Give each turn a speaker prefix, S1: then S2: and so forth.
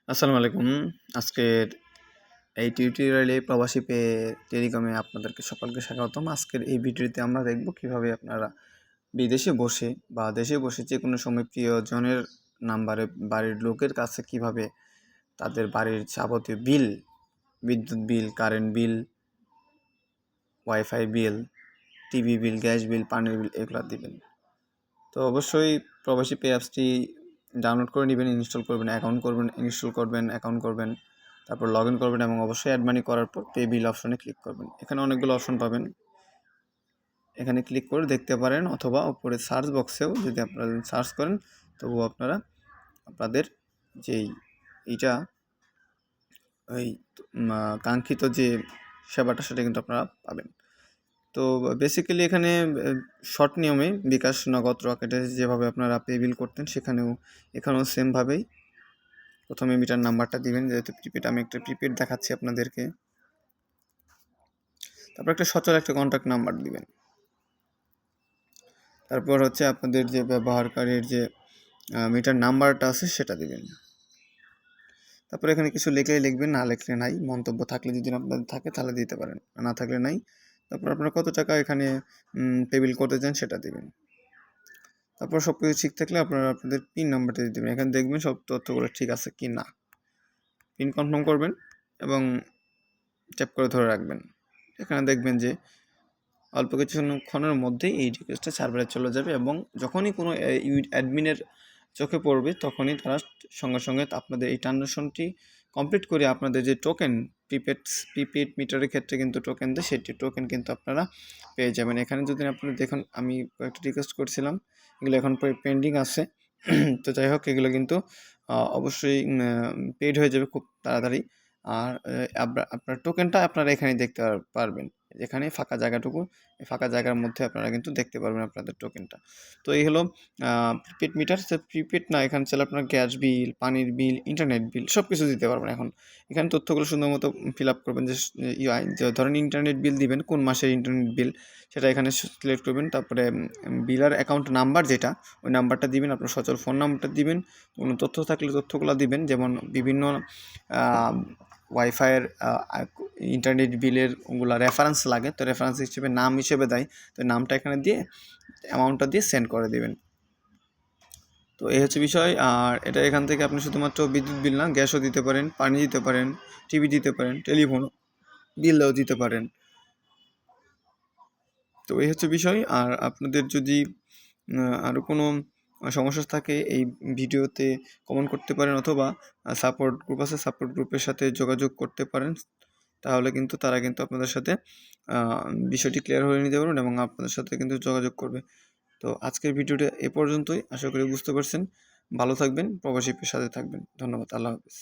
S1: আসসালামু আলাইকুম। আজকের এই টিউটোরিয়ালে প্রবাসী পে টেলিকমে আপনাদেরকে সকলকে স্বাগতম। আজকের এই ভিডিওতে আমরা দেখব কিভাবে আপনারা বিদেশে বসে বা দেশে বসে যে কোনো সময় প্রিয়জনের নাম্বারে বাড়ির লোকের কাছে কিভাবে তাদের বাড়ির যাবতীয় বিল, বিদ্যুৎ বিল, কারেন্ট বিল, ওয়াইফাই বিল, টিভি বিল, গ্যাস বিল, পানির বিল এগুলো দিবেন। তো অবশ্যই প্রবাসী পে অ্যাপসটি ডাউনলোড করে নেবেন, ইনস্টল করবেন, অ্যাকাউন্ট করবেন, তারপর লগ ইন করবেন এবং অবশ্যই অ্যাড মানি করার পর পে বিল অপশনে ক্লিক করবেন। এখানে অনেকগুলো অপশন পাবেন, এখানে ক্লিক করে দেখতে পারেন, অথবা উপরে সার্চ বক্সেও যদি আপনারা সার্চ করেন তবুও আপনারা আপনাদের যেই এইটা ওই কাঙ্ক্ষিত যে সেবাটা সেটা কিন্তু আপনারা পাবেন। তো বেসিক্যালি এখানে শর্ট নিয়মে বিকাশ, নগদ, রকেটে যেভাবে আপনারা পে বিল করতেন এখানেও সেমভাবেই প্রথমে মিটার নাম্বারটা দিবেন। যেহেতু প্রিপেড, আমি একটা প্রিপেড দেখাচ্ছি আপনাদেরকে। তারপর একটা সচল একটা কন্ট্যাক্ট নাম্বার দিবেন। তারপর হচ্ছে আপনাদের যে ব্যবহারকারীর যে মিটার নাম্বারটা আছে সেটা দিবেন। তারপর এখানে কিছু লিখবেন, না লিখলে নাই। মন্তব্য থাকলে যদি আপনাদের থাকে তাহলে দিতে পারেন, না থাকলে নাই। তারপর আপনারা কত টাকা এখানে পে বিল করতে চান সেটা দিবেন। তারপর সব কিছু ঠিক থাকলে আপনারা আপনাদের পিন নাম্বারটা দিয়ে দেবেন। এখানে দেখবেন সব তথ্যগুলো ঠিক আছে কি না। পিন কনফার্ম করবেন এবং ট্যাপ করে ধরে রাখবেন। এখানে দেখবেন যে অল্প কিছুক্ষণের মধ্যেই এই রিকোয়েস্টটা সার্ভারে চলে যাবে এবং যখনই কোনো অ্যাডমিনের চোখে পড়বে তখনই তারা সঙ্গে সঙ্গে আপনাদের এই ট্রানজাকশনটি কমপ্লিট করে আপনাদের যে টোকেন, প্রিপেড মিটারের ক্ষেত্রে কিন্তু টোকেন দেয়, সেটি টোকেন কিন্তু আপনারা পেয়ে যাবেন। এখানে যদি আপনারা দেখুন, আমি কয়েকটা রিকোয়েস্ট করছিলাম, এগুলো এখন পেন্ডিং আছে। তো যাই হোক, এগুলো কিন্তু অবশ্যই পেড হয়ে যাবে খুব তাড়াতাড়ি। আর আপনার টোকেনটা আপনারা এখানে দেখতে পারবেন। এখানে ফাঁকা জায়গাটুকু, এই ফাঁকা জায়গার মধ্যে আপনারা কিন্তু দেখতে পারবেন আপনাদের টোকেনটা। তো এই হলো প্রিপেড মিটার। প্রিপেড না, এখানে চাইলে আপনার গ্যাস বিল, পানির বিল, ইন্টারনেট বিল সব কিছু দিতে পারবেন। এখন এখানে তথ্যগুলো সুন্দর মতো ফিল আপ করবেন। যে ধরেন ইন্টারনেট বিল দিবেন, কোন মাসের ইন্টারনেট বিল সেটা এখানে সিলেক্ট করবেন। তারপরে বিলার অ্যাকাউন্ট নাম্বার যেটা, ওই নাম্বারটা দিবেন, আপনার সচল ফোন নাম্বারটা দিবেন। কোনো তথ্য থাকলে তথ্যগুলো দিবেন, যেমন বিভিন্ন ওয়াইফাইয়ের ইন্টারনেট বিলের ওগুলো রেফারেন্স লাগে, তো রেফারেন্স হিসেবে নাম হিসেবে দেয়, তো নামটা এখানে দিয়ে অ্যামাউন্টটা দিয়ে সেন্ড করে দেবেন। তো এই হচ্ছে বিষয়। আর এটা এখান থেকে আপনি শুধুমাত্র বিদ্যুৎ বিল না, গ্যাসও দিতে পারেন, পানি দিতে পারেন, টিভি দিতে পারেন, টেলিফোন বিলও দিতে পারেন। তো এই হচ্ছে বিষয়। আর আপনাদের যদি আরও কোনো সমস্যা থাকে এই ভিডিওতে কমেন্ট করতে পারেন, অথবা সাপোর্ট গ্রুপ আছে, সাপোর্ট গ্রুপের সাথে যোগাযোগ করতে পারেন। তাহলে কিন্তু তারা কিন্তু আপনাদের সাথে বিষয়টি ক্লিয়ার হয়ে নিতে পারবেন এবং আপনাদের সাথে কিন্তু যোগাযোগ করবে। তো আজকের ভিডিওটা এ পর্যন্তই। আশা করি বুঝতে পারছেন। ভালো থাকবেন, প্রবাসী সাথে থাকবেন। ধন্যবাদ। আল্লাহ হাফিজ।